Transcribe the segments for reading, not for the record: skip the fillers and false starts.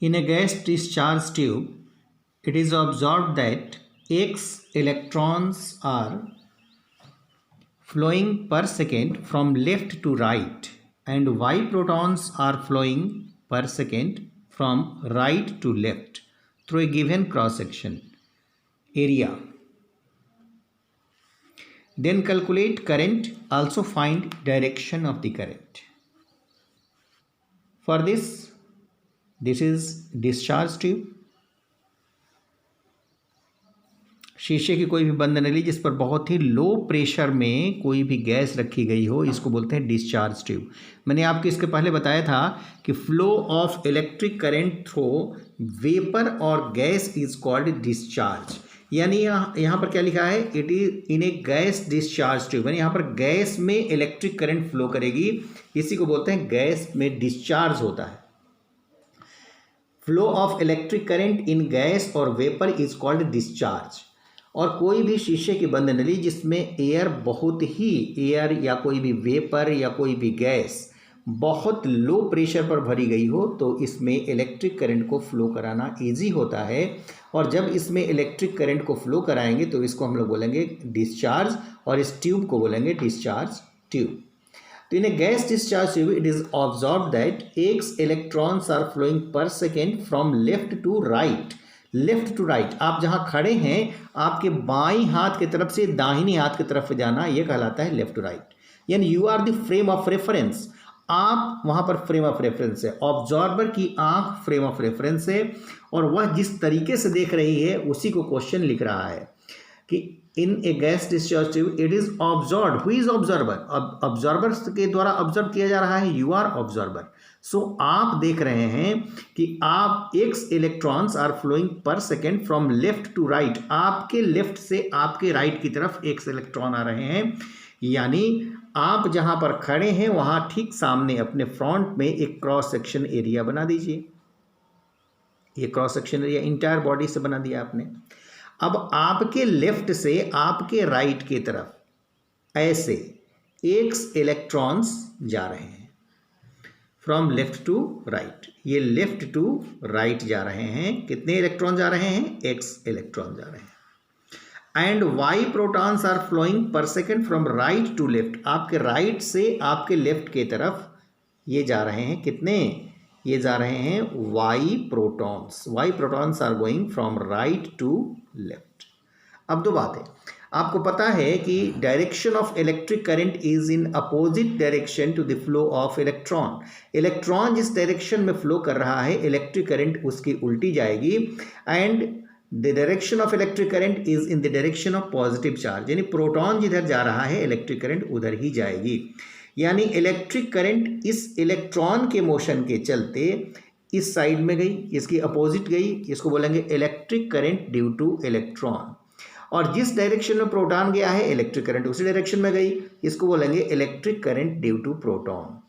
In a gas discharge tube, it is observed that X electrons are flowing per second from left to right and Y protons are flowing per second from right to left through a given cross section area. Then calculate current, also find direction of the current. For this is discharge tube. शीशे की कोई भी बंद नली जिस पर बहुत ही low pressure में कोई भी गैस रखी गई हो, इसको बोलते हैं डिस्चार्ज ट्यूब। मैंने आपको इसके पहले बताया था कि flow of electric current through vapour और गैस इज कॉल्ड डिस्चार्ज। यानी यहाँ पर क्या लिखा है, it is in a gas discharge tube, यानी यहाँ पर गैस में इलेक्ट्रिक करंट फ्लो करेगी, इसी को बोलते हैं गैस में डिस्चार्ज होता है। Flow of electric current in gas और वेपर इज कॉल्ड डिस्चार्ज। और कोई भी शीशे की बंद नली जिसमें एयर या कोई भी वेपर या कोई भी गैस बहुत लो प्रेशर पर भरी गई हो, तो इसमें इलेक्ट्रिक करंट को फ्लो कराना इजी होता है। और जब इसमें इलेक्ट्रिक करंट को फ्लो कराएंगे तो इसको हम लोग बोलेंगे डिस्चार्ज, और इस ट्यूब को बोलेंगे डिस्चार्ज ट्यूब। तो in a gas discharge tube it is observe that X electrons are flowing per second from left to right. Left to right, आप जहाँ खड़े हैं आपके बाईं हाथ की तरफ से दाहिनी हाथ की तरफ जाना, यह कहलाता है लेफ्ट टू राइट। यानी you are the frame of reference, आप वहाँ पर फ्रेम ऑफ रेफरेंस है, ऑब्जर्वर की आंख फ्रेम ऑफ रेफरेंस है, और वह जिस तरीके से देख रही है उसी को क्वेश्चन लिख रहा है कि in a gas discharge tube it is observe. Who is observer? अब ऑब्जर्वर के द्वारा ऑब्जर्व किया जा रहा है, यू आर ऑब्जर्वर। सो आप देख रहे हैं कि आप X electrons are flowing per second from left to right, आपके लेफ्ट से आपके राइट की तरफ X इलेक्ट्रॉन आ रहे हैं। यानी आप जहां पर खड़े हैं वहां ठीक सामने अपने फ्रंट में एक क्रॉस सेक्शन एरिया बना दीजिए। ये cross section area entire body से बना दिया आपने। अब आपके लेफ्ट से आपके राइट की तरफ ऐसे X इलेक्ट्रॉन्स जा रहे हैं फ्रॉम लेफ्ट टू राइट। ये लेफ्ट टू राइट जा रहे हैं। कितने इलेक्ट्रॉन जा रहे हैं? X इलेक्ट्रॉन जा रहे हैं। And Y protons are flowing per second from right to left, आपके राइट से आपके लेफ्ट की तरफ ये जा रहे हैं। कितने? ये जा रहे हैं Y protons. Y protons are going from right to left. अब दो बात है, आपको पता है कि direction of electric current is in opposite direction to the flow of electron. Electron जिस डायरेक्शन में फ्लो कर रहा है इलेक्ट्रिक करंट उसकी उल्टी जाएगी। And the direction of electric current is in the direction of positive charge, यानी proton जिधर जा रहा है इलेक्ट्रिक करंट उधर ही जाएगी। यानी इलेक्ट्रिक करंट इस इलेक्ट्रॉन के मोशन के चलते इस साइड में गई, इसकी अपोजिट गई, इसको बोलेंगे electric current due to electron. और जिस डायरेक्शन में प्रोटॉन गया है इलेक्ट्रिक करंट उसी डायरेक्शन में गई, इसको बोलेंगे electric current due to proton.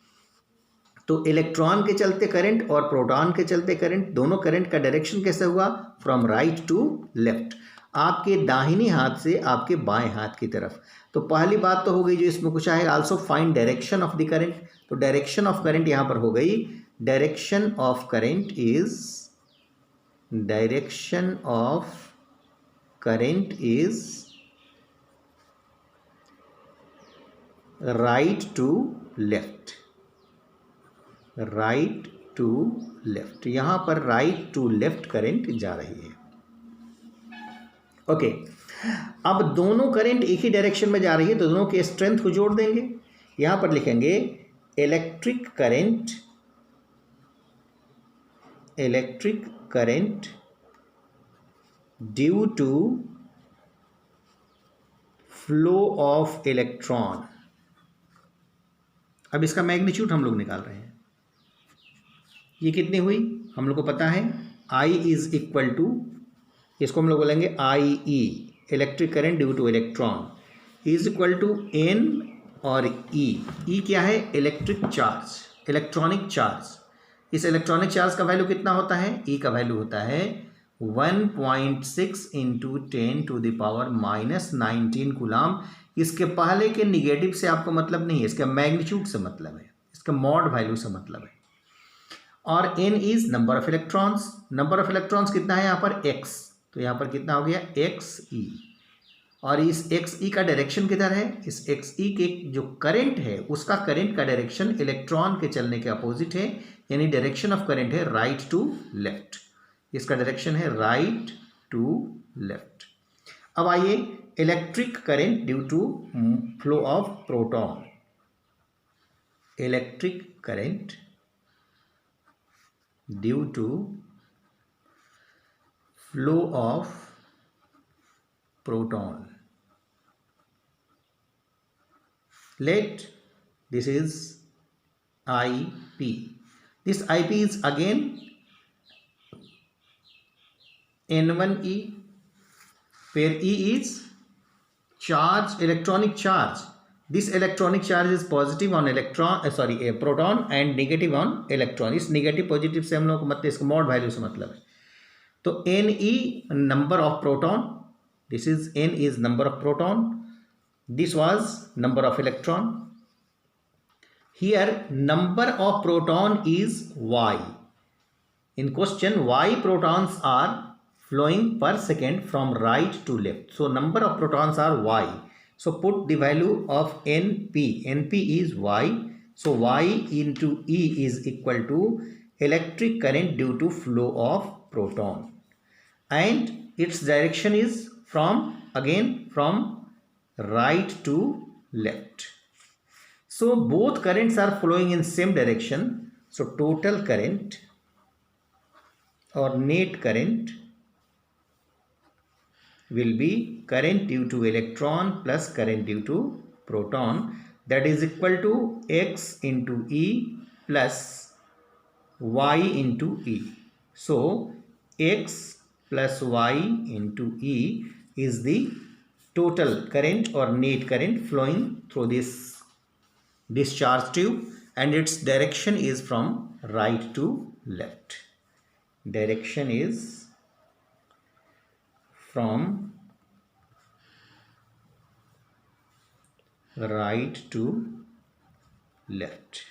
तो इलेक्ट्रॉन के चलते करंट और प्रोटॉन के चलते करंट, दोनों करंट का डायरेक्शन कैसे हुआ? फ्रॉम राइट टू लेफ्ट, आपके दाहिनी हाथ से आपके बाएं हाथ की तरफ। तो पहली बात तो हो गई जो इसमें कुछ आएगा, also find direction of the current. तो डायरेक्शन ऑफ करंट यहां पर हो गई, direction of current is right to left. Right to left, यहां पर राइट टू लेफ्ट करंट जा रही है। ओके, अब दोनों करंट एक ही डायरेक्शन में जा रही है तो दोनों के स्ट्रेंथ को जोड़ देंगे। यहां पर लिखेंगे electric current due to flow of electron. अब इसका मैग्नीट्यूड हम लोग निकाल रहे हैं। ये कितनी हुई हम लोग को पता है, I इज इक्वल टू, इसको हम लोग बोलेंगे IE, electric current due to electron, is equal to N और E क्या है? Electric charge, electronic charge. इस इलेक्ट्रॉनिक चार्ज का वैल्यू कितना होता है? E का वैल्यू होता है 1.6 इंटू 10⁻⁻19 कूलाम। इसके पहले के निगेटिव से आपको मतलब नहीं है, इसका मैग्नीट्यूड से मतलब है, इसका मॉड वैल्यू से मतलब है। और n is number of electrons. Number of electrons कितना है यहाँ पर x, तो यहाँ पर कितना हो गया xe। और इस xe का डायरेक्शन किधर है, इस xe के जो करंट है उसका करंट का डायरेक्शन इलेक्ट्रॉन के चलने के अपोजिट है, यानी डायरेक्शन ऑफ करंट है राइट टू लेफ्ट। इसका डायरेक्शन है राइट टू लेफ्ट। अब आइए electric current due to flow of proton. Electric current due to flow of proton. Let this is IP. This IP is again N1e, where E is charge, electronic charge. This electronic charge is positive on electron, a proton, and negative on electron. इस negative positive से हम लोग को मतलब इसका mod value से मतलब है। तो Ne number of proton, this is n is number of proton, this was number of electron. Here number of proton is y. In question, y protons are flowing per second from right to left, so number of protons are y. So put the value of np. Np is y, so y into E is equal to electric current due to flow of proton, and its direction is from right to left. So both currents are flowing in same direction, so total current or net current will be current due to electron plus current due to proton, that is equal to x into E plus y into E. So x plus y into E is the total current or net current flowing through this discharge tube, and its direction is from right to left. Direction is from right to left.